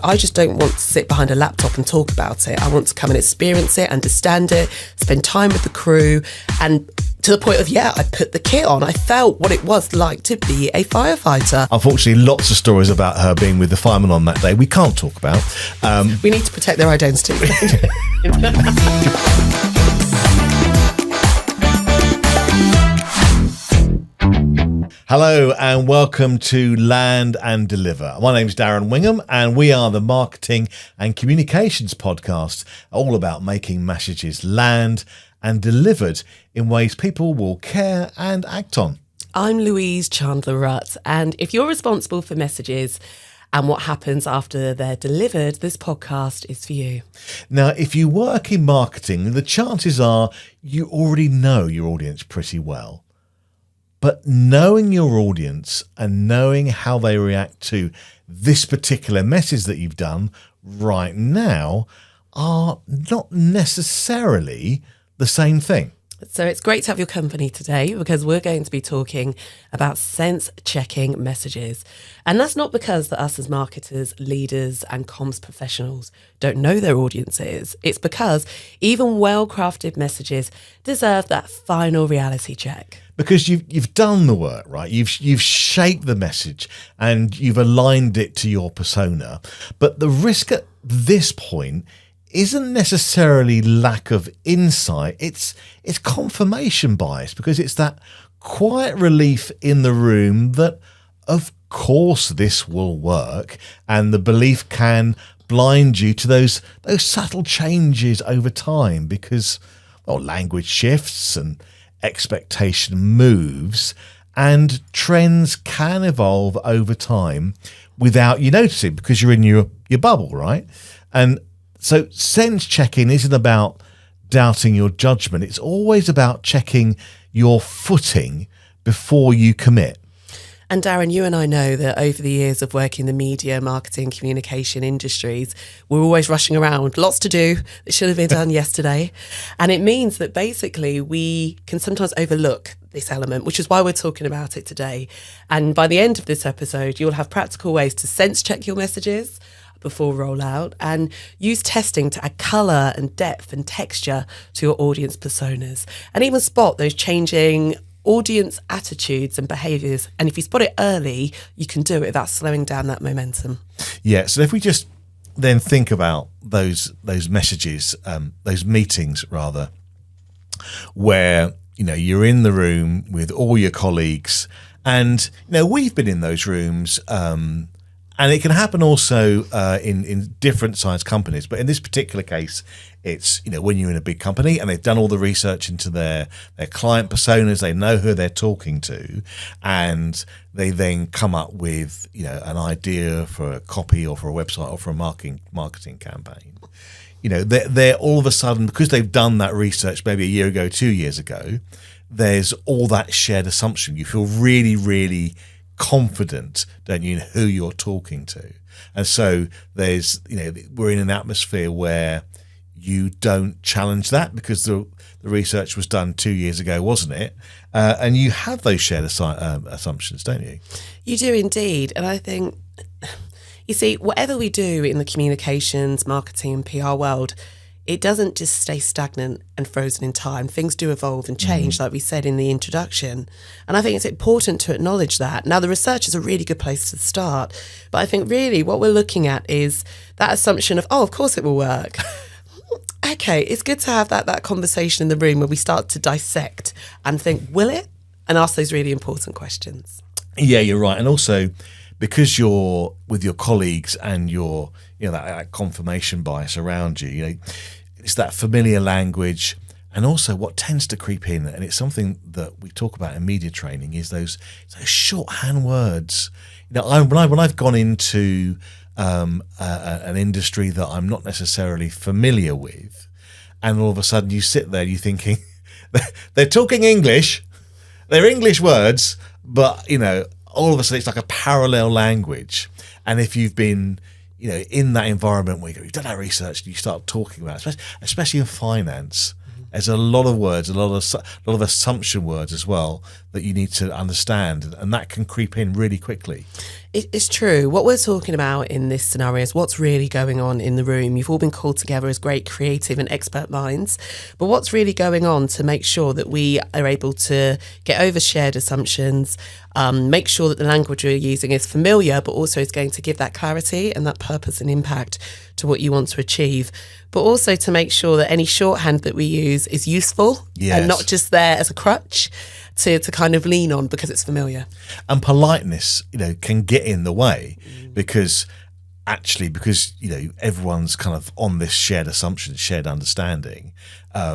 I just don't want to sit behind a laptop and talk about it. I want to come and experience it, understand it, spend time with the crew, and to the point of, I put the kit on. I felt what it was like to be a firefighter. Unfortunately, lots of stories about her being with the firemen on that day we can't talk about. We need to protect their identity. Hello and welcome to Land and Deliver. My name's Darren Wingham and we are the marketing and communications podcast, all about making messages land and delivered in ways people will care and act on. I'm Louise, Chandler-Rutt, and if you're responsible for messages and what happens after they're delivered, this podcast is for you. Now, if you work in marketing, the chances are you already know your audience pretty well. But knowing your audience and knowing how they react to this particular message that you've done right now are not necessarily the same thing. So it's great to have your company today because we're going to be talking about sense-checking messages. And that's not because that us as marketers, leaders and comms professionals don't know their audiences. It's because even well-crafted messages deserve that final reality check. Because you've done the work, right? You've shaped the message and you've aligned it to your persona. But the risk at this point isn't necessarily lack of insight. It's confirmation bias, because it's that quiet relief in the room that, of course, this will work, and the belief can blind you to those subtle changes over time, because, well, language shifts and expectation moves and trends can evolve over time without you noticing, because you're in your bubble, right? And so sense checking isn't about doubting your judgment. It's always about checking your footing before you commit. And Darren, you and I know that over the years of working in the media, marketing, communication industries, we're always rushing around. Lots to do that should have been done yesterday. And it means that basically we can sometimes overlook this element, which is why we're talking about it today. And by the end of this episode, you'll have practical ways to sense check your messages before rollout and use testing to add colour and depth and texture to your audience personas, and even spot those changing audience attitudes and behaviours. And if you spot it early, you can do it without slowing down that momentum. Yeah, so if we just then think about those messages, those meetings rather, where you're in the room with all your colleagues, and we've been in those rooms, and it can happen also in different size companies. But in this particular case, it's, when you're in a big company and they've done all the research into their client personas, they know who they're talking to, and they then come up with, an idea for a copy or for a website or for a marketing campaign. They're all of a sudden, because they've done that research maybe a year ago, 2 years ago, there's all that shared assumption. You feel really, really confident, don't you, in who you're talking to. And so there's, we're in an atmosphere where you don't challenge that, because the research was done 2 years ago, wasn't it? And you have those shared assumptions, don't you? You do indeed. And I think, you see, whatever we do in the communications, marketing and PR world, it doesn't just stay stagnant and frozen in time. Things do evolve and change, like we said in the introduction. And I think it's important to acknowledge that. Now, the research is a really good place to start. But I think really what we're looking at is that assumption of, of course it will work. Okay, it's good to have that conversation in the room where we start to dissect and think, will it? And ask those really important questions. Yeah, you're right. And also, because you're with your colleagues and you're, that confirmation bias around you, it's that familiar language. And also what tends to creep in, and it's something that we talk about in media training, is those shorthand words. When I've gone into an industry that I'm not necessarily familiar with, and all of a sudden you sit there, you're thinking, they're talking English, they're English words, but, all of a sudden it's like a parallel language. And if you've been, in that environment where you've done that research and you start talking about it, especially in finance, there's a lot of words, a lot of assumption words as well that you need to understand, and that can creep in really quickly. It's true. What we're talking about in this scenario is what's really going on in the room. You've all been called together as great creative and expert minds, but what's really going on to make sure that we are able to get over shared assumptions, make sure that the language we're using is familiar, but also is going to give that clarity and that purpose and impact to what you want to achieve, but also to make sure that any shorthand that we use is useful and not just there as a crutch to kind of lean on because it's familiar. And politeness, can get in the way because everyone's kind of on this shared assumption, shared understanding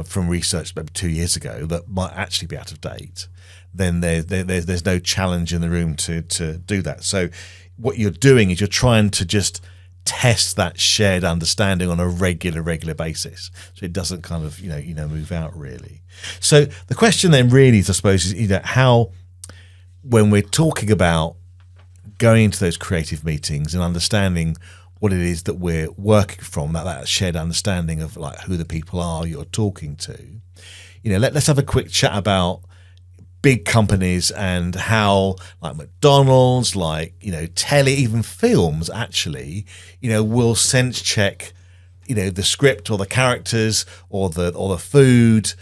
from research maybe 2 years ago that might actually be out of date. Then there's no challenge in the room to do that. So what you're doing is you're trying to just test that shared understanding on a regular basis, so it doesn't kind of move out really. So the question then really is, I suppose, is how, when we're talking about going into those creative meetings and understanding what it is that we're working from, that shared understanding of like who the people are you're talking to, let's have a quick chat about big companies and how, like McDonald's, like telly, even films actually will sense check the script or the characters or the food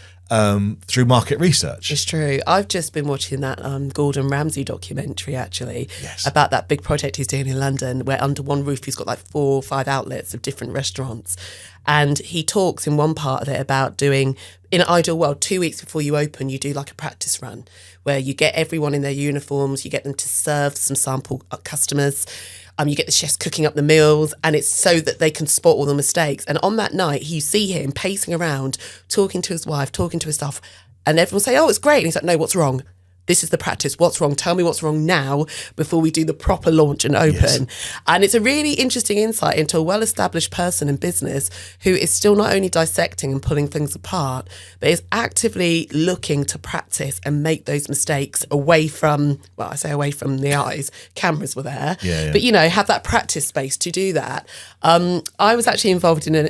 through market research. It's true. I've just been watching that Gordon Ramsay documentary actually Yes. about that big project he's doing in London, where under one roof he's got like 4 or 5 outlets of different restaurants. And he talks in one part of it about doing, in an ideal world, 2 weeks before you open, you do like a practice run where you get everyone in their uniforms, you get them to serve some sample customers. You get the chefs cooking up the meals, and it's so that they can spot all the mistakes. And on that night, you see him pacing around, talking to his wife, talking to his staff, and everyone say, "Oh, it's great." And he's like, "No, what's wrong? This is the practice. What's wrong? Tell me what's wrong now before we do the proper launch and open." Yes. And it's a really interesting insight into a well-established person in business who is still not only dissecting and pulling things apart, but is actively looking to practice and make those mistakes away from, well, I say away from the eyes. Cameras were there. Yeah. But, have that practice space to do that. I was actually involved in an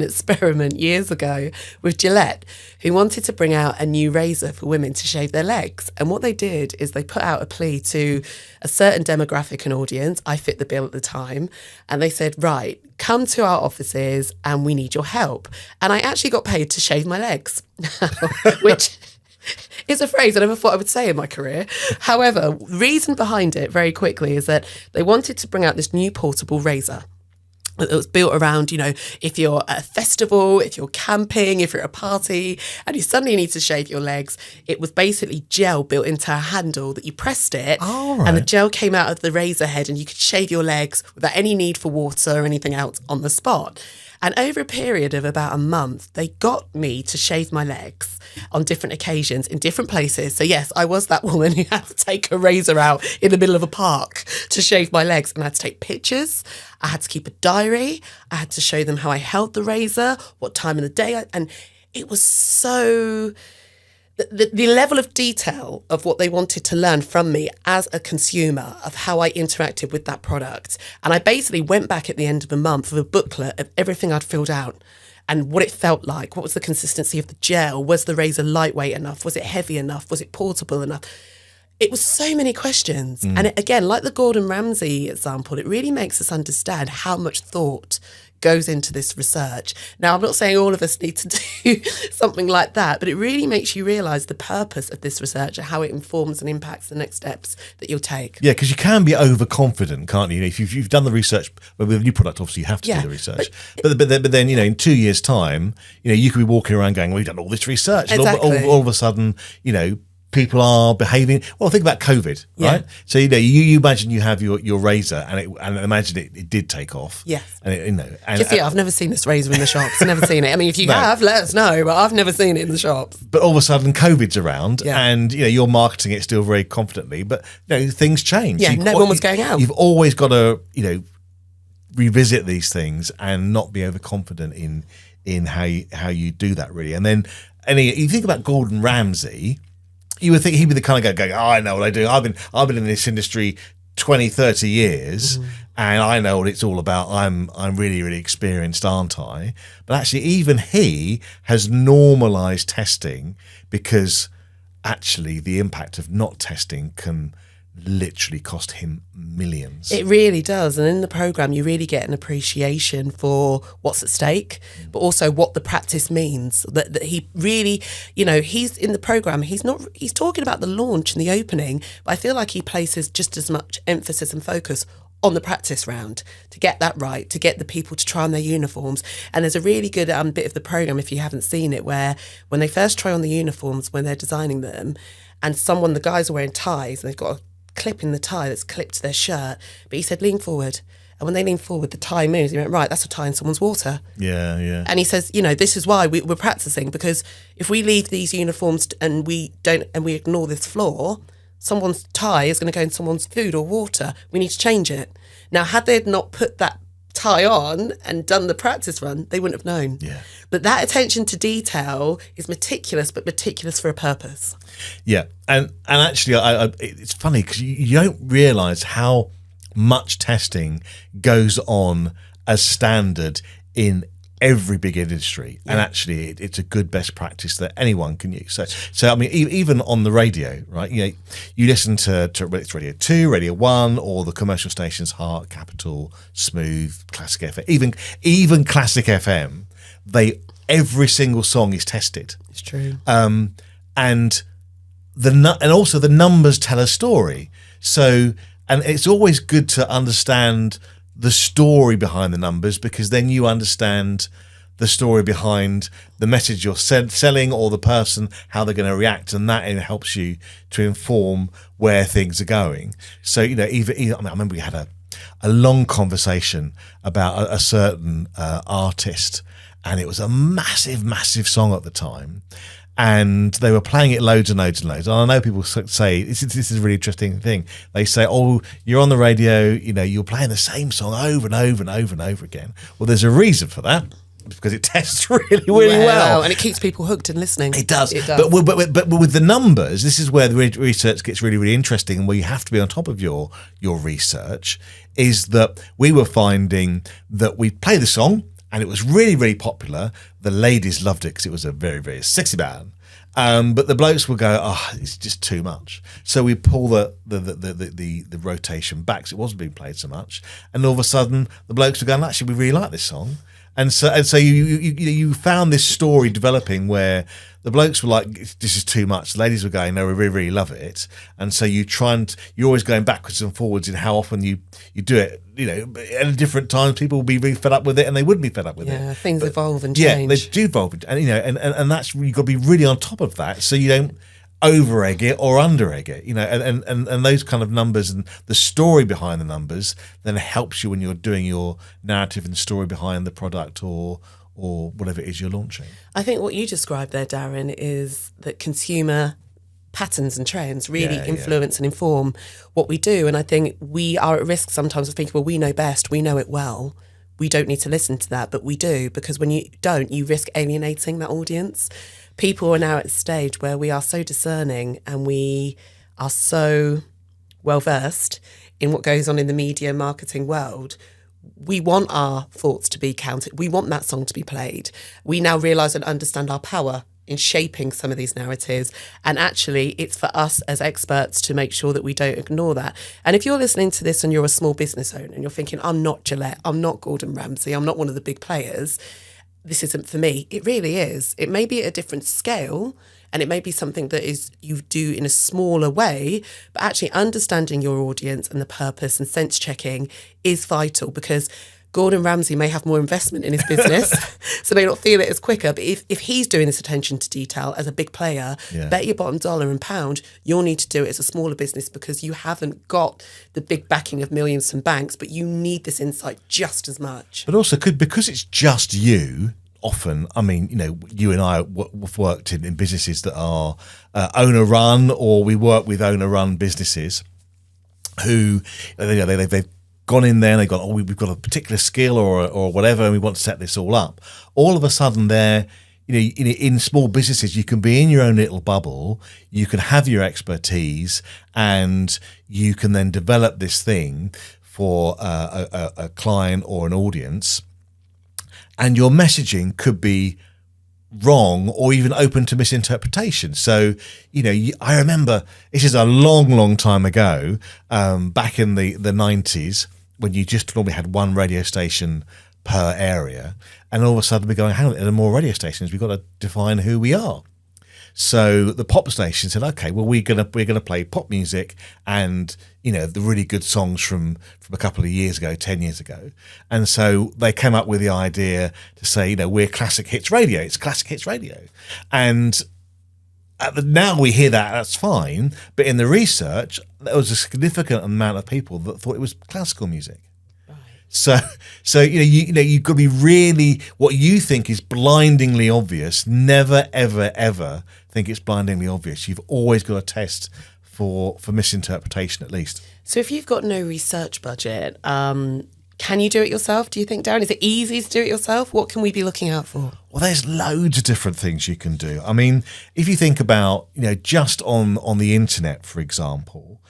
experiment years ago with Gillette, who wanted to bring out a new razor for women to shave their legs. And what they did is they put out a plea to a certain demographic and audience. I fit the bill at the time. And they said, right, come to our offices and we need your help. And I actually got paid to shave my legs, which is a phrase I never thought I would say in my career. However, the reason behind it very quickly is that they wanted to bring out this new portable razor. It was built around, if you're at a festival, if you're camping, if you're at a party, and you suddenly need to shave your legs. It was basically gel built into a handle that you pressed it, and the gel came out of the razor head, and you could shave your legs without any need for water or anything else on the spot. And over a period of about a month, they got me to shave my legs on different occasions in different places. So yes, I was that woman who had to take a razor out in the middle of a park to shave my legs, and I had to take pictures. I had to keep a diary. I had to show them how I held the razor, what time of the day, and it was so... The level of detail of what they wanted to learn from me as a consumer, of how I interacted with that product. And I basically went back at the end of a month with a booklet of everything I'd filled out and what it felt like. What was the consistency of the gel? Was the razor lightweight enough? Was it heavy enough? Was it portable enough? It was so many questions. And again, like the Gordon Ramsay example, it really makes us understand how much thought goes into this research. Now, I'm not saying all of us need to do something like that, but it really makes you realise the purpose of this research and how it informs and impacts the next steps that you'll take. Yeah, because you can be overconfident, can't you? If you've done the research, with a new product, obviously you have to do the research. But then, in 2 years' time, you could be walking around going, we've done all this research. Exactly. And all of a sudden, people are behaving. Well, think about COVID, right? So you imagine you have your razor, and imagine it did take off. Yes. And I've never seen this razor in the shops. Never seen it. I mean, if you have, let us know. But I've never seen it in the shops. But all of a sudden, COVID's around, and you're marketing it still very confidently. But things change. Yeah, no one was going out. You've always got to revisit these things and not be overconfident in how you do that really. And then you think about Gordon Ramsay. You would think he'd be the kind of guy going, oh, I know what I do. I've been in this industry 20, 30 years, and I know what it's all about. I'm really, really experienced, aren't I? But actually, even he has normalised testing, because actually the impact of not testing can literally cost him millions. It really does. And in the programme, you really get an appreciation for what's at stake, but also what the practice means. That he really, he's in the programme, he's talking about the launch and the opening, but I feel like he places just as much emphasis and focus on the practice round to get that right, to get the people to try on their uniforms. And there's a really good bit of the programme, if you haven't seen it, where when they first try on the uniforms, when they're designing them, and the guys are wearing ties, and they've got a clip in the tie that's clipped to their shirt, but he said lean forward, and when they lean forward the tie moves. He went, right, that's a tie in someone's water. Yeah. And he says, this is why we're practicing, because if we leave these uniforms and we ignore this floor, someone's tie is going to go in someone's food or water. We need to change it. Now, had they not put that tie on and done the practice run, they wouldn't have known. Yeah. But that attention to detail is meticulous, but meticulous for a purpose. Yeah, and actually, it's funny because you don't realise how much testing goes on as standard in every big industry, and actually, it's a good best practice that anyone can use. So I mean, even on the radio, right? You listen to it's Radio 2, Radio 1, or the commercial stations, Heart, Capital, Smooth, Classic FM, even Classic FM. Every single song is tested. It's true. And also the numbers tell a story. So, and it's always good to understand the story behind the numbers, because then you understand the story behind the message you're selling, or the person, how they're going to react, and that helps you to inform where things are going. So, I remember we had a long conversation about a certain artist, and it was a massive, massive song at the time. And they were playing it loads and loads and loads. And I know people say, this is a really interesting thing. They say, oh, you're on the radio, you're playing the same song over and over and over and over again. Well, there's a reason for that, because it tests really, really well. And it keeps people hooked and listening. It does. But with the numbers, this is where the research gets really, really interesting, and where you have to be on top of your research, is that we were finding that we play the song, and it was really, really popular. The ladies loved it because it was a very, very sexy band. But the blokes would go, oh, it's just too much. So we pull the rotation back, so it wasn't being played so much. And all of a sudden, the blokes were going, actually, we really like this song. And so you found this story developing where the blokes were like, this is too much. The ladies were going, no, we really, really love it. And so you're always going backwards and forwards in how often you do it. At different times, people will be really fed up with it, and they wouldn't be fed up with it. Yeah, things evolve and change. Yeah, they do evolve, and that's, you've got to be really on top of that, so you don't over egg it or under egg it. And those kind of numbers and the story behind the numbers then helps you when you're doing your narrative and story behind the product or whatever it is you're launching. I think what you described there, Darren, is that consumer patterns and trends really influence and inform what we do. And I think we are at risk sometimes of thinking, well, we know best, we know it well, we don't need to listen to that, but we do, because when you don't, you risk alienating that audience. People are now at a stage where we are so discerning and we are so well versed in what goes on in the media marketing world. We want our thoughts to be counted. We want that song to be played. We now realise and understand our power in shaping some of these narratives. And actually, it's for us as experts to make sure that we don't ignore that. And if you're listening to this and you're a small business owner and you're thinking, I'm not Gillette, I'm not Gordon Ramsay, I'm not one of the big players, this isn't for me. It really is. It may be at a different scale, and it may be something that is you do in a smaller way, but actually understanding your audience and the purpose and sense checking is vital, because Gordon Ramsay may have more investment in his business, so may not feel it as quicker. But if he's doing this attention to detail as a big player, bet your bottom dollar and pound, you'll need to do it as a smaller business, because you haven't got the big backing of millions from banks, but you need this insight just as much. But also, because it's just you, often, I mean, you and I have worked in businesses that are owner-run, or we work with owner-run businesses who they've gone in there and they've gone, we've got a particular skill or whatever, and we want to set this all up. All of a sudden, they're, in small businesses, you can be in your own little bubble, you can have your expertise, and you can then develop this thing for a client or an audience. And your messaging could be wrong or even open to misinterpretation. So, I remember this is a long, long time ago, back in the 90s, when you just normally had one radio station per area, and all of a sudden we're going, hang on, there are more radio stations, we've got to define who we are. So the pop station said, okay, well, we're gonna play pop music and the really good songs from a couple of years ago, 10 years ago. And so they came up with the idea to say, we're classic hits radio. It's classic hits radio. And now we hear that's fine. But in the research, there was a significant amount of people that thought it was classical music. So you've got to be really, what you think is blindingly obvious, never, ever, ever think it's blindingly obvious. You've always got to test for misinterpretation at least. So if you've got no research budget, can you do it yourself, do you think, Darren? Is it easy to do it yourself? What can we be looking out for? Well, there's loads of different things you can do. I mean, if you think about, just on the internet, for example,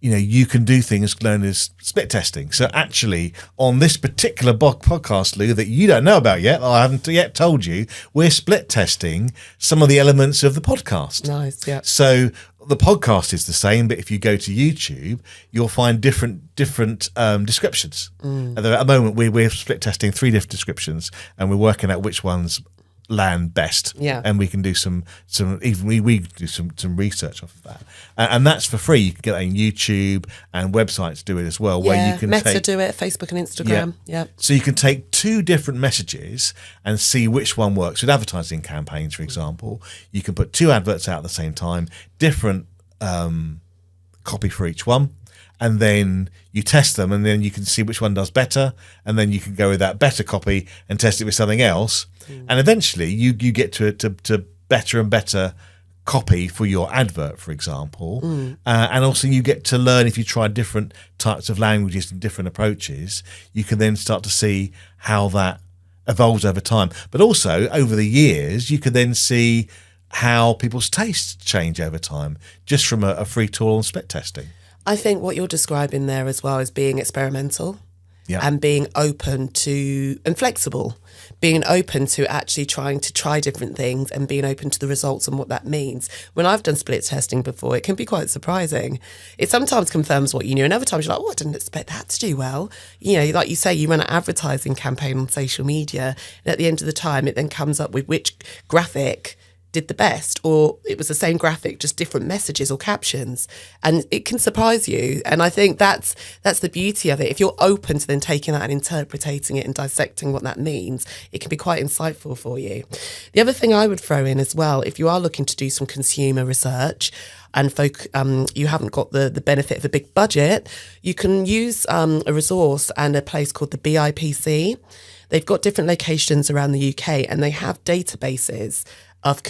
you can do things known as split testing. So actually, on this particular podcast, Lou, that you don't know about yet, I haven't yet told you, we're split testing some of the elements of the podcast. Nice, yeah. So the podcast is the same, but if you go to YouTube, you'll find different descriptions. At the moment, we're split testing 3 different descriptions, and we're working out which ones land best. Yeah. And we can do some even we do some research off of that, and that's for free. You can get that on YouTube, and websites do it as well, where you can Meta do it, Facebook and Instagram. Yeah. So you can take 2 different messages and see which one works. With advertising campaigns, for example, you can put 2 adverts out at the same time, different copy for each one, and then you test them, and then you can see which one does better, and then you can go with that better copy and test it with something else, and eventually you get to better and better copy for your advert, for example, and also you get to learn, if you try different types of languages and different approaches, you can then start to see how that evolves over time. But also over the years, you can then see how people's tastes change over time, just from a free tool on split testing. I think what you're describing there as well is being experimental. Yeah. And being open to, and flexible, being open to actually trying to try different things and being open to the results and what that means. When I've done split testing before, it can be quite surprising. It sometimes confirms what you knew, and other times you're like, oh, I didn't expect that to do well. Like you say, you run an advertising campaign on social media, and at the end of the time, it then comes up with which graphic did the best, or it was the same graphic, just different messages or captions, and it can surprise you. And I think that's the beauty of it. If you're open to then taking that and interpreting it and dissecting what that means, it can be quite insightful for you. The other thing I would throw in as well, if you are looking to do some consumer research and you haven't got the benefit of a big budget, you can use a resource and a place called the BIPC. They've got different locations around the UK, and they have databases of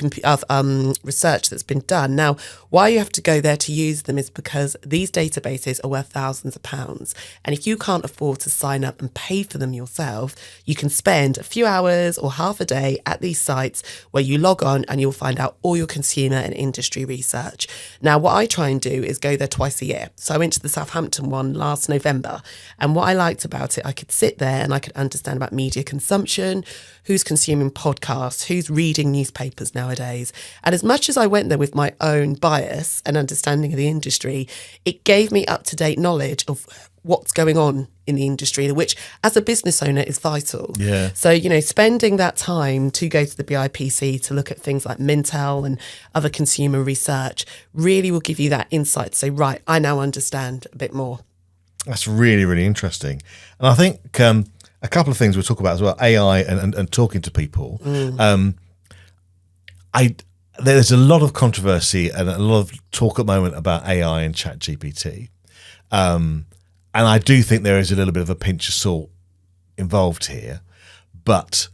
research that's been done. Now, why you have to go there to use them is because these databases are worth thousands of pounds. And if you can't afford to sign up and pay for them yourself, you can spend a few hours or half a day at these sites where you log on and you'll find out all your consumer and industry research. Now, what I try and do is go there twice a year. So I went to the Southampton one last November. And what I liked about it, I could sit there and I could understand about media consumption, who's consuming podcasts, who's reading newspapers nowadays. And as much as I went there with my own bias and understanding of the industry, it gave me up-to-date knowledge of what's going on in the industry, which as a business owner is vital. Yeah. So, spending that time to go to the BIPC to look at things like Mintel and other consumer research really will give you that insight to say, right, I now understand a bit more. That's really, really interesting. And I think a couple of things we'll talk about as well, AI and talking to people. There's a lot of controversy and a lot of talk at the moment about AI and ChatGPT. And I do think there is a little bit of a pinch of salt involved here. But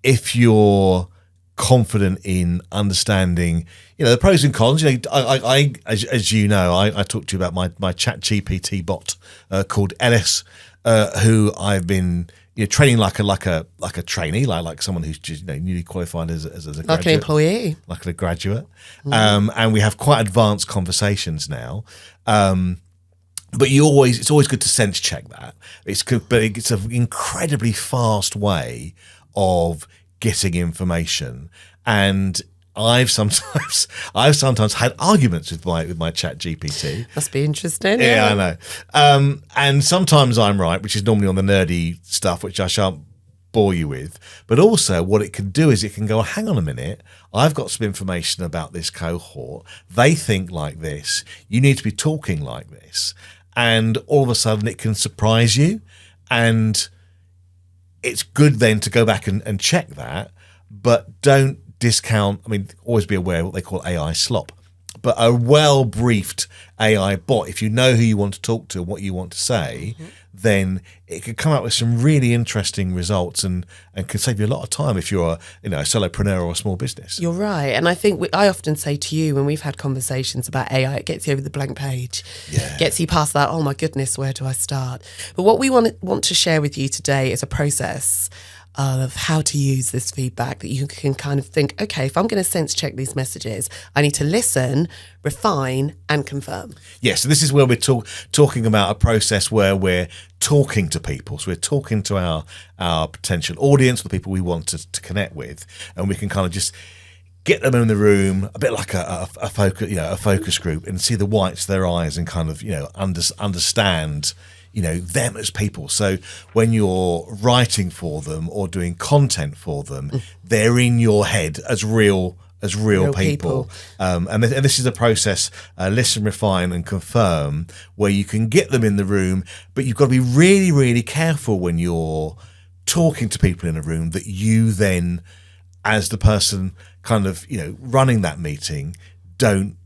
if you're confident in understanding, the pros and cons, as you know, I talked to you about my ChatGPT bot called Ellis, who I've been training like a trainee, like someone who's just newly qualified as a graduate, like an employee, like a graduate, and we have quite advanced conversations now. But it's always good to sense check that. But it's an incredibly fast way of getting information, and I've sometimes had arguments with my chat GPT. Must be interesting. Yeah, I know. And sometimes I'm right, which is normally on the nerdy stuff, which I shan't bore you with. But also what it can do is it can go, hang on a minute, I've got some information about this cohort. They think like this. You need to be talking like this. And all of a sudden it can surprise you. And it's good then to go back and check that, but don't discount. I mean, always be aware of what they call AI slop. But a well-briefed AI bot, if you know who you want to talk to and what you want to say, then it could come up with some really interesting results and could save you a lot of time if you're a solopreneur or a small business. You're right. And I think I often say to you when we've had conversations about AI, it gets you over the blank page, gets you past that, oh my goodness, where do I start? But what we want to share with you today is a process of how to use this feedback that you can kind of think, okay, if I'm going to sense check these messages, I need to listen, refine and confirm. Yeah, so this is where we're talking about a process where we're talking to people. So we're talking to our potential audience, the people we want to connect with, and we can kind of just get them in the room, a bit like a focus group, and see the whites of their eyes and kind of understand them as people. So when you're writing for them or doing content for them, they're in your head as real people. And this is a process, listen, refine and confirm, where you can get them in the room, but you've got to be really, really careful when you're talking to people in a room that you then, as the person kind of, running that meeting, don't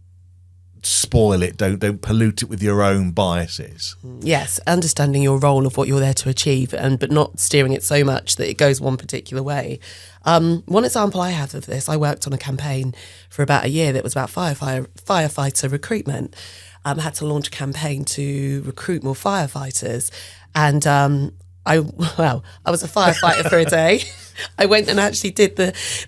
spoil it, don't pollute it with your own biases. Yes, understanding your role of what you're there to achieve, but not steering it so much that it goes one particular way. One example I have of this, I worked on a campaign for about a year that was about firefighter recruitment. I had to launch a campaign to recruit more firefighters, and I was a firefighter for a day. I went and actually did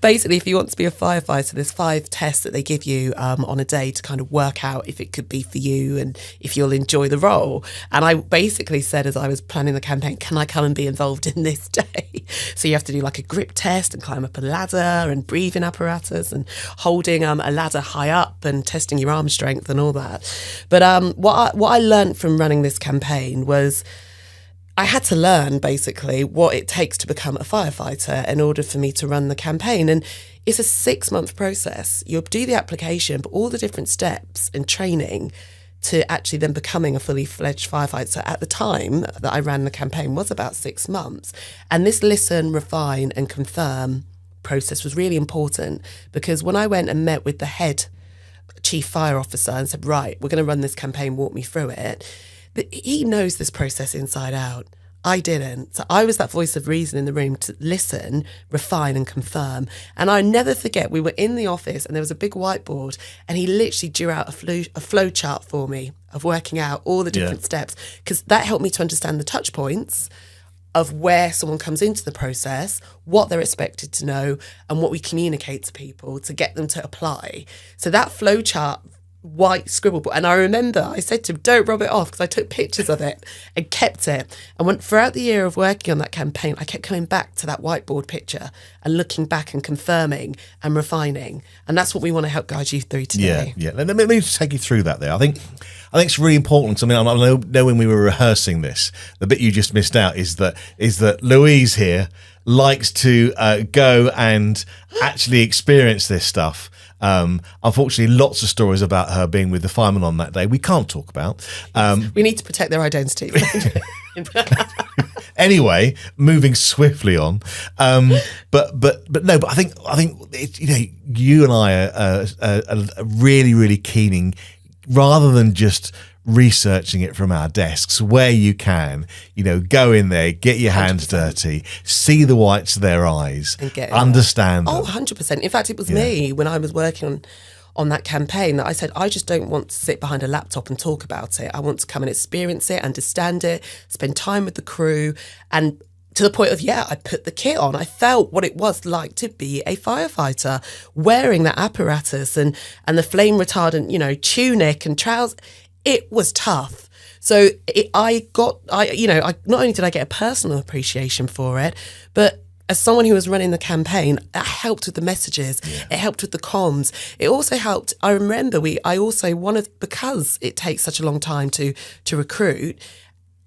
basically, if you want to be a firefighter, there's 5 tests that they give you on a day to kind of work out if it could be for you and if you'll enjoy the role. And I basically said, as I was planning the campaign, can I come and be involved in this day? So you have to do like a grip test and climb up a ladder and breathing apparatus and holding a ladder high up and testing your arm strength and all that. But what I learned from running this campaign was I had to learn basically what it takes to become a firefighter in order for me to run the campaign. And it's a 6-month process. You'll do the application, but all the different steps and training to actually then becoming a fully fledged firefighter. So at the time that I ran the campaign was about 6 months. And this listen, refine and confirm process was really important, because when I went and met with the head chief fire officer and said, right, we're going to run this campaign, walk me through it, he knows this process inside out. I didn't. So I was that voice of reason in the room to listen, refine and confirm. And I never forget, we were in the office and there was a big whiteboard and he literally drew out a flow chart for me of working out all the different steps, because that helped me to understand the touch points of where someone comes into the process, what they're expected to know and what we communicate to people to get them to apply. So that flow chart, white scribble book, and I remember I said to him, don't rub it off, because I took pictures of it and kept it. And throughout the year of working on that campaign, I kept coming back to that whiteboard picture and looking back and confirming and refining. And that's what we want to help guide you through today. Yeah. Let me just take you through that there. I think it's really important. I mean, I know when we were rehearsing this, the bit you just missed out is that Louise here likes to go and actually experience this stuff. Unfortunately, lots of stories about her being with the fireman on that day we can't talk about. We need to protect their identity. Anyway, moving swiftly on. But I think you and I are really, really keen, rather than just researching it from our desks, where you can, go in there, get your hands 100%. Dirty, see the whites of their eyes, and understand them. 100%. In fact, it was me when I was working on that campaign that I said, I just don't want to sit behind a laptop and talk about it. I want to come and experience it, understand it, spend time with the crew, and to the point of, I put the kit on. I felt what it was like to be a firefighter, wearing that apparatus and the flame retardant, tunic and trousers. It was tough. So not only did I get a personal appreciation for it, but as someone who was running the campaign, it helped with the messages. Yeah. It helped with the comms. It also helped. I remember because it takes such a long time to recruit.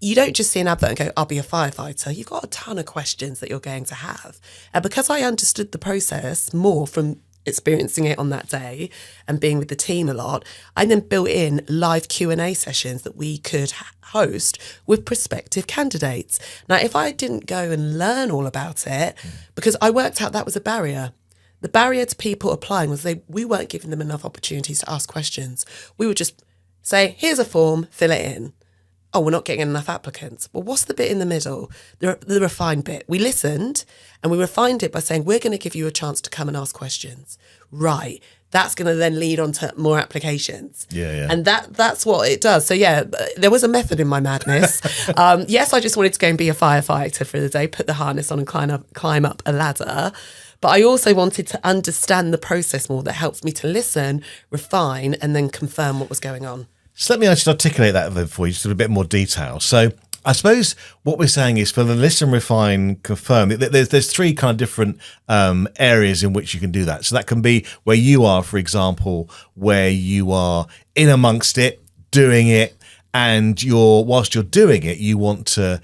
You don't just see an advert and go, I'll be a firefighter. You've got a ton of questions that you're going to have. And because I understood the process more from experiencing it on that day and being with the team a lot, I then built in live Q&A sessions that we could host with prospective candidates. Now, if I didn't go and learn all about it, because I worked out that was a barrier. The barrier to people applying was we weren't giving them enough opportunities to ask questions. We would just say, here's a form, fill it in. Oh, we're not getting enough applicants. Well, what's the bit in the middle? The refined bit. We listened and we refined it by saying, we're going to give you a chance to come and ask questions. Right. That's going to then lead on to more applications. Yeah. And that's what it does. So, yeah, there was a method in my madness. Yes, I just wanted to go and be a firefighter for the day, put the harness on and climb up a ladder. But I also wanted to understand the process more that helps me to listen, refine, and then confirm what was going on. So let me just articulate that for you, just in a bit more detail. So I suppose what we're saying is for the listen, refine, confirm, there's three kind of different areas in which you can do that. So that can be where you are, for example, where you are in amongst it, doing it, and whilst you're doing it, you want to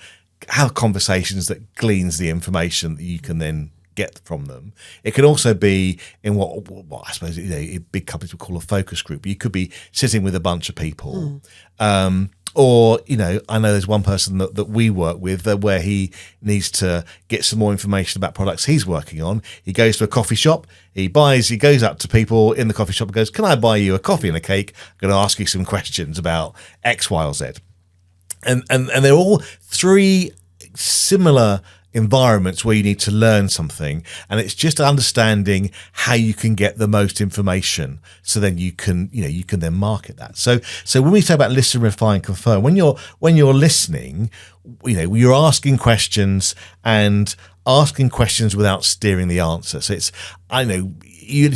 have conversations that gleans the information that you can then get from them. It can also be in what I suppose big companies would call a focus group. You could be sitting with a bunch of people, or I know there's one person that we work with where he needs to get some more information about products he's working on. He goes to a coffee shop, he goes up to people in the coffee shop and goes, "Can I buy you a coffee and a cake? I'm going to ask you some questions about X, Y, or Z." And they're all three similar environments where you need to learn something, and it's just understanding how you can get the most information, so then you can then market that. So when we say about listen, refine, confirm, when you're listening, you're asking questions and asking questions without steering the answer. So there's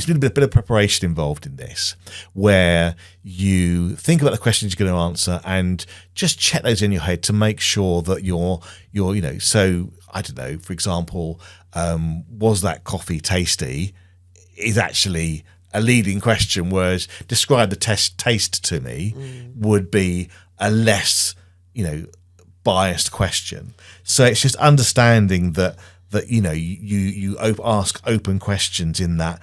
a bit of preparation involved in this, where you think about the questions you're going to answer and just check those in your head to make sure that you're so I don't know, for example, was that coffee tasty is actually a leading question, whereas describe the taste to me would be a less, biased question. So it's just understanding that you ask open questions in that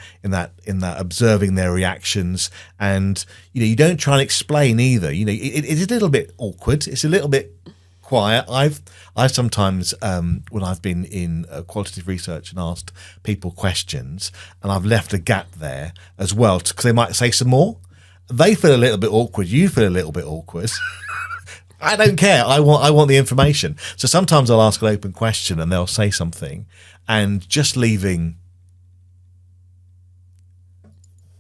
observing their reactions, and you don't try and explain either. It's a little bit awkward. It's a little bit quiet. I've sometimes when I've been in qualitative research and asked people questions, and I've left a gap there as well because they might say some more. They feel a little bit awkward. You feel a little bit awkward. I don't care. I want the information. So sometimes I'll ask an open question and they'll say something, and just leaving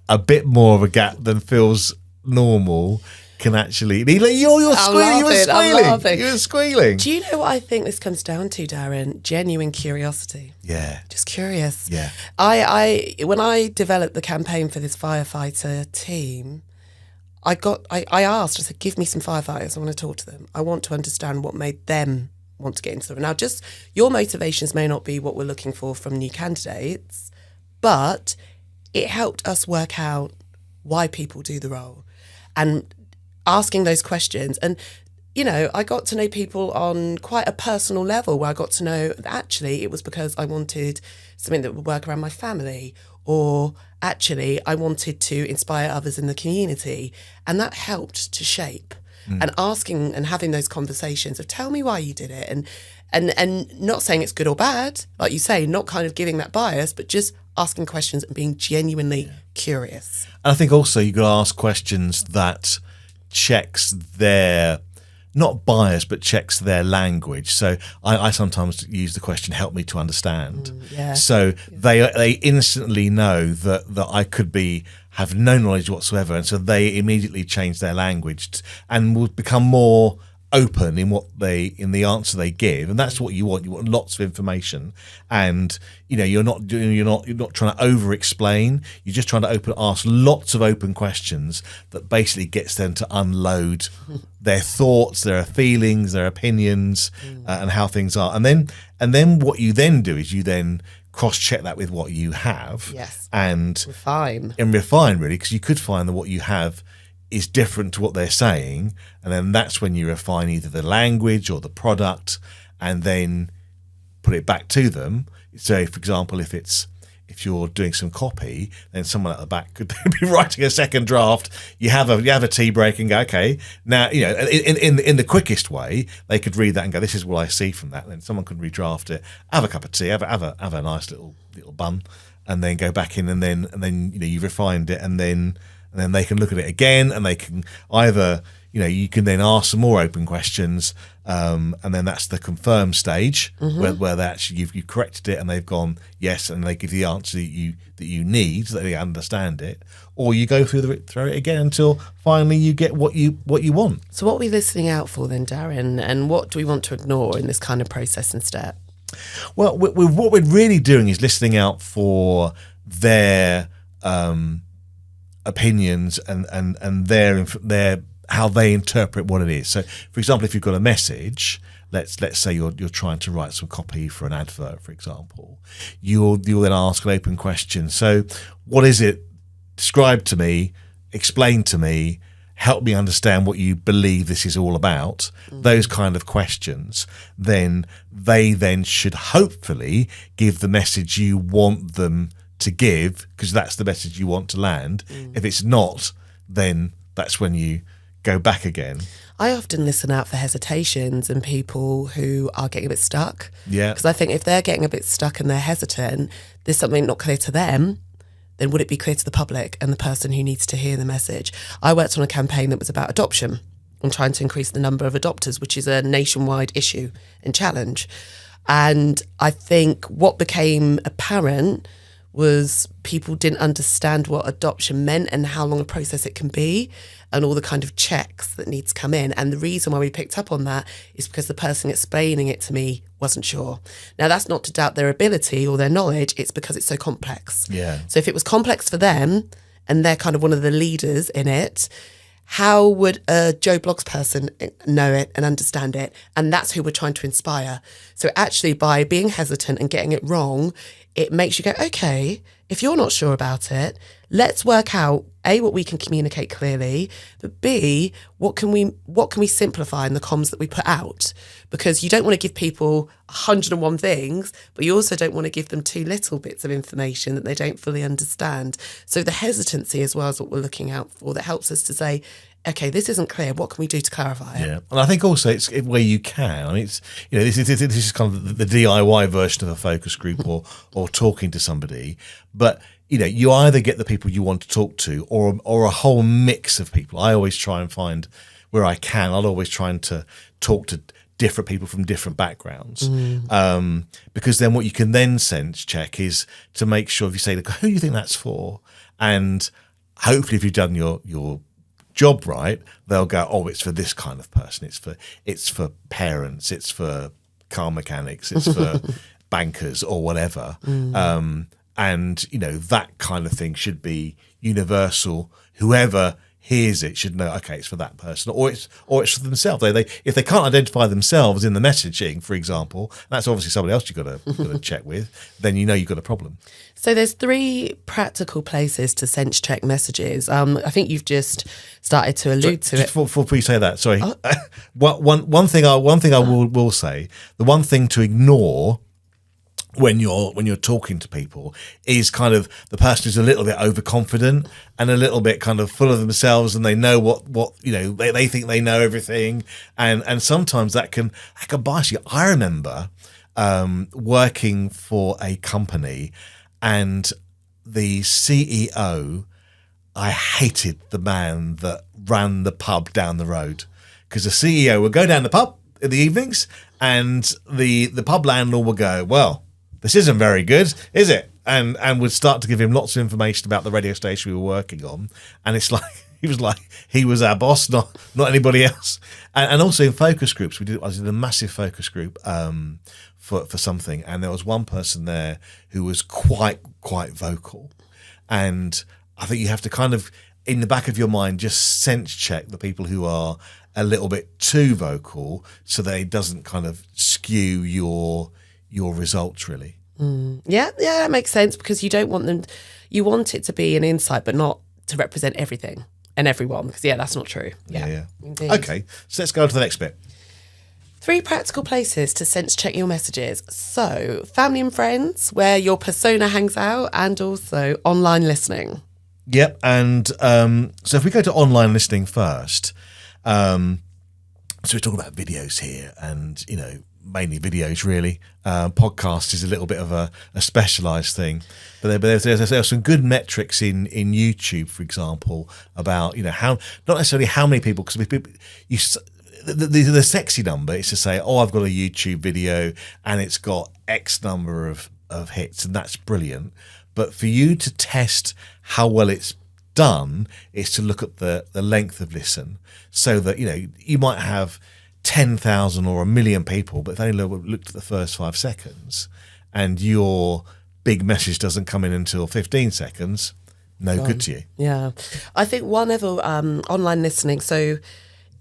a bit more of a gap than feels normal can actually. You're squealing. You're squealing. Do you know what I think this comes down to, Darren? Genuine curiosity. Yeah. Just curious. Yeah. When I developed the campaign for this firefighter team, I asked, I said, give me some firefighters. I want to talk to them. I want to understand what made them want to get into them. Now, just your motivations may not be what we're looking for from new candidates, but it helped us work out why people do the role and asking those questions. And, I got to know people on quite a personal level, where I got to know that actually it was because I wanted something that would work around my family, or actually I wanted to inspire others in the community. And that helped to shape and asking and having those conversations of tell me why you did it, and not saying it's good or bad, like you say, not kind of giving that bias, but just asking questions and being genuinely curious. And I think also you've got to ask questions that checks their, not bias, but checks their language. So I sometimes use the question, help me to understand. So they instantly know that I could have no knowledge whatsoever. And so they immediately change their language and will become more open in the answer they give, and that's what you want. You want lots of information, and you're not trying to over explain. You're just trying to ask lots of open questions that basically gets them to unload their thoughts, their feelings, their opinions, and how things are. And then what you then do is you then cross-check that with what you have, and refine really, because you could find that what you have is different to what they're saying, and then that's when you refine either the language or the product, and then put it back to them. So, for example, if you're doing some copy, then someone at the back could be writing a second draft. You have a tea break and go, okay, now in the quickest way, they could read that and go, this is what I see from that. Then someone could redraft it, have a cup of tea, have a nice little bun, and then go back in, and then you've refined it, and then they can look at it again, and they can either, you can then ask some more open questions, and then that's the confirm stage, where they actually you've corrected it and they've gone yes, and they give the answer that you need, so that they understand it, or you go through it again until finally you get what you want. So what are we listening out for then, Darren, and what do we want to ignore in this kind of process and step? Well, what we're really doing is listening out for their opinions and their how they interpret what it is. So, for example, if you've got a message, let's say you're trying to write some copy for an advert, for example, you'll then ask an open question. So, what is it? Describe to me, explain to me, help me understand what you believe this is all about. Those kind of questions. Then they should hopefully give the message you want them to give, because that's the message you want to land. If it's not, then that's when you go back again. I often listen out for hesitations and people who are getting a bit stuck. Yeah. Because I think if they're getting a bit stuck and they're hesitant, there's something not clear to them, then would it be clear to the public and the person who needs to hear the message? I worked on a campaign that was about adoption and trying to increase the number of adopters, which is a nationwide issue and challenge. And I think what became apparent was people didn't understand what adoption meant and how long a process it can be and all the kind of checks that need to come in. And the reason why we picked up on that is because the person explaining it to me wasn't sure. Now, that's not to doubt their ability or their knowledge. It's because it's so complex. Yeah. So if it was complex for them and they're kind of one of the leaders in it, how would a Joe Bloggs person know it and understand it? And that's who we're trying to inspire. So actually, by being hesitant and getting it wrong, it makes you go, okay, if you're not sure about it, let's work out, A, what we can communicate clearly, but B, what can we simplify in the comms that we put out? Because you don't want to give people 101 things, but you also don't want to give them too little bits of information that they don't fully understand. So the hesitancy as well is what we're looking out for, that helps us to say, okay, this isn't clear. What can we do to clarify it? Yeah, and I think also it's where you can. I mean, it's this is kind of the DIY version of a focus group or talking to somebody. But you either get the people you want to talk to or a whole mix of people. I always try and find where I can. I'll always try to talk to different people from different backgrounds, because then what you can then sense check is to make sure, if you say, look, who do you think that's for, and hopefully if you've done your job right, they'll go, oh, it's for this kind of person. It's for parents. It's for car mechanics. It's for bankers or whatever. And that kind of thing should be universal. Whoever hears it should know, okay, it's for that person, or it's for themselves. They if they can't identify themselves in the messaging, for example, that's obviously somebody else you've got to check with. Then you've got a problem. So there's 3 practical places to sense check messages. I think you've just started to allude to it. Before you say that, sorry, one thing I will say, the one thing to ignore when you're talking to people is kind of the person who's a little bit overconfident and a little bit kind of full of themselves, and they know what they think they know everything, and sometimes that can bias you. I remember working for a company, and the CEO, I hated the man that ran the pub down the road, because the CEO would go down the pub in the evenings, and the pub landlord would go, well, this isn't very good, is it? And would start to give him lots of information about the radio station we were working on. And it's like, He was like, he was our boss, not anybody else. And also in focus groups, I was in a massive focus group for something, and there was one person there who was quite vocal, and I think you have to kind of, in the back of your mind, just sense check the people who are a little bit too vocal, so that it doesn't kind of skew your results really. Yeah, that makes sense, because you don't want them. You want it to be an insight, but not to represent everything and everyone, because that's not true. Yeah. Indeed. Okay, so let's go on to the next bit. 3 practical places to sense check your messages. So, family and friends, where your persona hangs out, and also online listening. Yep, and so if we go to online listening first, so we're talking about videos here, and mainly videos really. Podcast is a little bit of a specialised thing, but there's some good metrics in YouTube, for example, about how, not necessarily how many people, because the sexy number is to say, oh, I've got a YouTube video and it's got X number of hits, and that's brilliant. But for you to test how well it's done is to look at the length of listen, so that you might have 10,000 or 1 million people, but if they looked at the first 5 seconds and your big message doesn't come in until 15 seconds, good to you. Yeah. I think one other online listening, so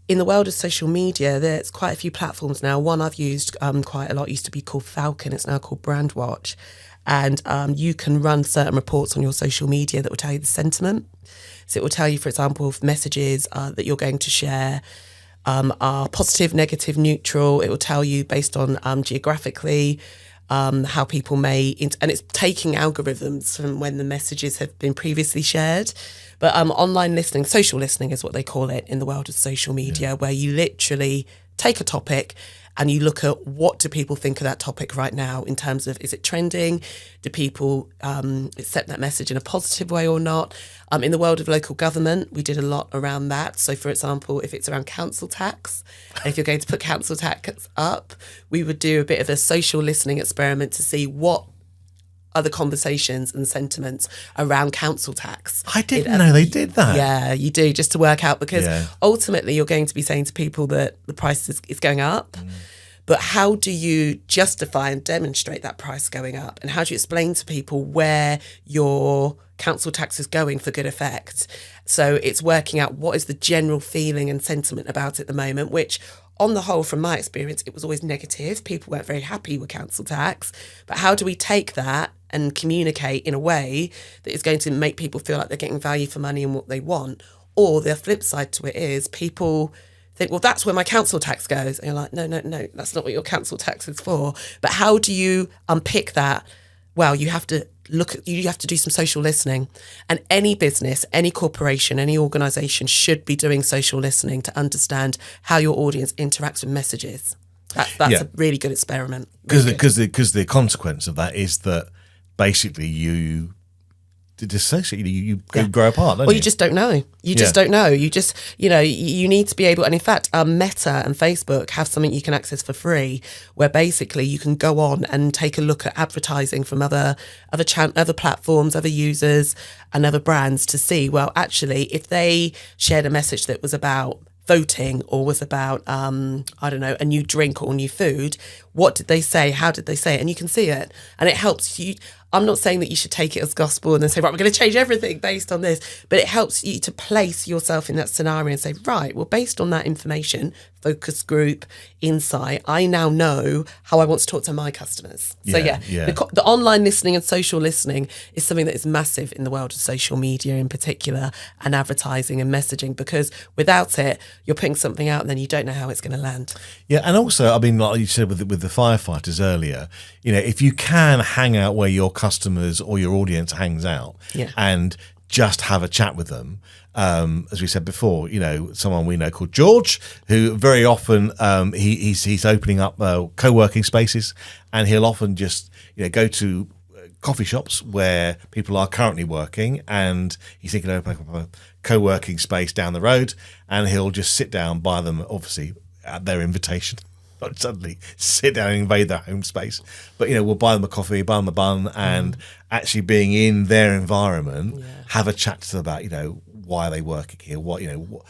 in the world of social media, there's quite a few platforms now. One I've used quite a lot used to be called Falcon. It's now called Brandwatch. And you can run certain reports on your social media that will tell you the sentiment. So it will tell you, for example, if messages that you're going to share are positive, negative, neutral. It will tell you based on geographically how people may, and it's taking algorithms from when the messages have been previously shared. But online listening, social listening is what they call it in the world of social media, where you literally take a topic and you look at what do people think of that topic right now in terms of, is it trending? Do people accept that message in a positive way or not? In the world of local government, we did a lot around that. So, for example, if it's around council tax, if you're going to put council tax up, we would do a bit of a social listening experiment to see what other conversations and sentiments around council tax. I didn't know they did that. Yeah, you do, just to work out, because ultimately you're going to be saying to people that the price is going up. But how do you justify and demonstrate that price going up? And how do you explain to people where your council tax is going for good effect? So it's working out what is the general feeling and sentiment about it at the moment, which on the whole, from my experience, it was always negative. People weren't very happy with council tax. But how do we take that and communicate in a way that is going to make people feel like they're getting value for money and what they want? Or the flip side to it is people think, well, that's where my council tax goes. And you're like, no, that's not what your council tax is for. But how do you unpick that? Well, you have to do some social listening. And any business, any corporation, any organisation should be doing social listening to understand how your audience interacts with messages. That's a really good experiment. Because the consequence of that is that basically you dissociate, you grow apart, don't you? Well, you just don't know. You just don't know. You just, you need to be able, and in fact, Meta and Facebook have something you can access for free, where basically you can go on and take a look at advertising from other platforms, other users and other brands to see, well, actually, if they shared a message that was about voting or was about, I don't know, a new drink or new food, what did they say? How did they say it? And you can see it. And it helps you. I'm not saying that you should take it as gospel and then say, right, we're going to change everything based on this. But it helps you to place yourself in that scenario and say, right, well, based on that information, focus group, insight, I now know how I want to talk to my customers. So the online listening and social listening is something that is massive in the world of social media in particular, and advertising and messaging, because without it, you're putting something out and then you don't know how it's going to land. Yeah, and also, I mean, like you said with the firefighters earlier, if you can hang out where your customers or your audience hangs out and just have a chat with them, as we said before, someone we know called George, who very often he's opening up co-working spaces, and he'll often just go to coffee shops where people are currently working, and he's thinking of opening up a co-working space down the road, and he'll just sit down by them, obviously at their invitation. Not suddenly sit down and invade their home space, but we'll buy them a coffee, buy them a bun, and actually being in their environment, have a chat to them about why are they working here? What, you know,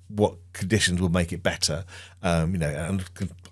what conditions will make it better? You know, and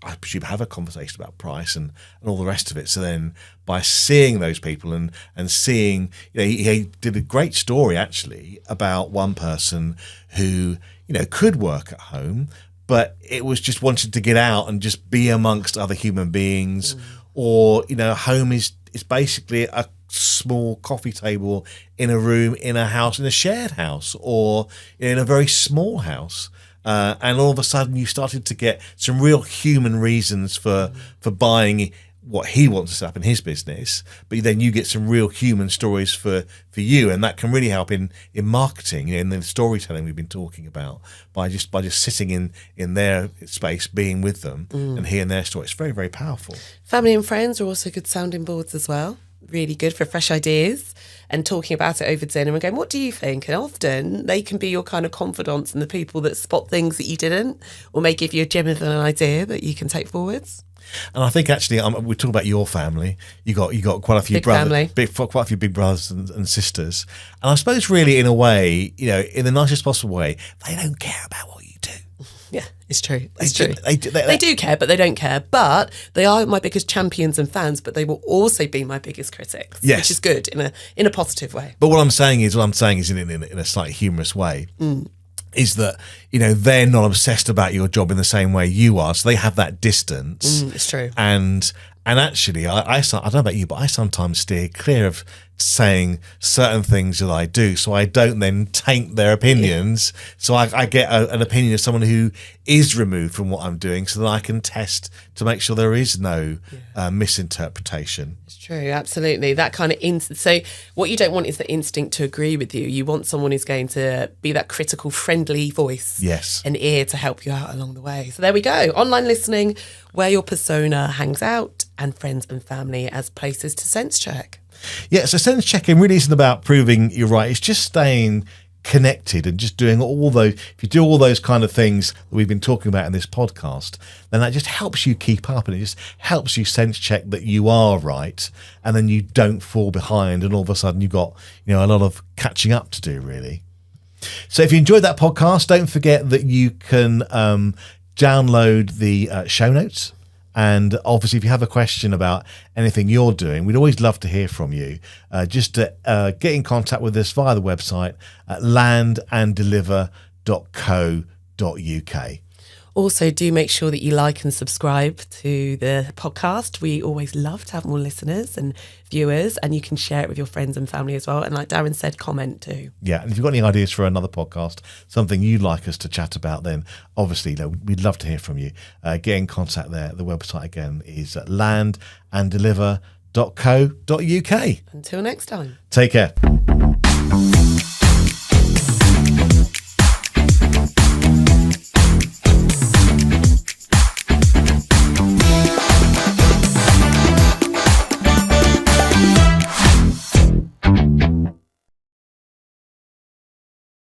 I presume have a conversation about price and all the rest of it. So then by seeing those people and seeing, you know, he did a great story actually about one person who, you know, could work at home, but it was just wanting to get out and just be amongst other human beings. Or, you know, home is basically a small coffee table in a room, in a house, in a shared house, or in a very small house. And all of a sudden you started to get some real human reasons for buying what he wants to set up in his business, but then you get some real human stories for you, and that can really help in marketing, you know, in the storytelling we've been talking about, by just sitting in their space, being with them and hearing their story. It's very, very powerful. Family and friends are also good sounding boards as well. Really good for fresh ideas and talking about it over dinner and going, what do you think? And often they can be your kind of confidants and the people that spot things that you didn't, or may give you a gem of an idea that you can take forwards. And I think actually, we talk about your family. You got quite a few brothers, quite a few big brothers and sisters. And I suppose, really, in a way, you know, in the nicest possible way, they don't care about what you do. Yeah, it's true. It's true. They do care, but they don't care. But they are my biggest champions and fans. But they will also be my biggest critics, which is good in a positive way. But what I'm saying is in a slightly humorous way. Is that, you know, they're not obsessed about your job in the same way you are, so they have that distance. It's true. And actually, I don't know about you, but I sometimes steer clear of saying certain things that I do, so I don't then taint their opinions. Yeah. So I get an opinion of someone who is removed from what I'm doing, so that I can test to make sure there is no misinterpretation. It's true, absolutely. That kind of so what you don't want is the instinct to agree with you. You want someone who's going to be that critical, friendly voice, and ear to help you out along the way. So there we go. Online listening, where your persona hangs out, and friends and family as places to sense check. Yeah, so sense checking really isn't about proving you're right. It's just staying connected and just doing all those. If you do all those kind of things that we've been talking about in this podcast, then that just helps you keep up, and it just helps you sense check that you are right, and then you don't fall behind, and all of a sudden you've got, you know, a lot of catching up to do, really. So if you enjoyed that podcast, don't forget that you can download the show notes. And obviously, if you have a question about anything you're doing, we'd always love to hear from you. Just to get in contact with us via the website at landanddeliver.co.uk. Also, do make sure that you like and subscribe to the podcast. We always love to have more listeners and viewers, and you can share it with your friends and family as well. And like Darren said, comment too. Yeah, and if you've got any ideas for another podcast, something you'd like us to chat about, then obviously we'd love to hear from you. Get in contact there. The website again is landanddeliver.co.uk. Until next time. Take care.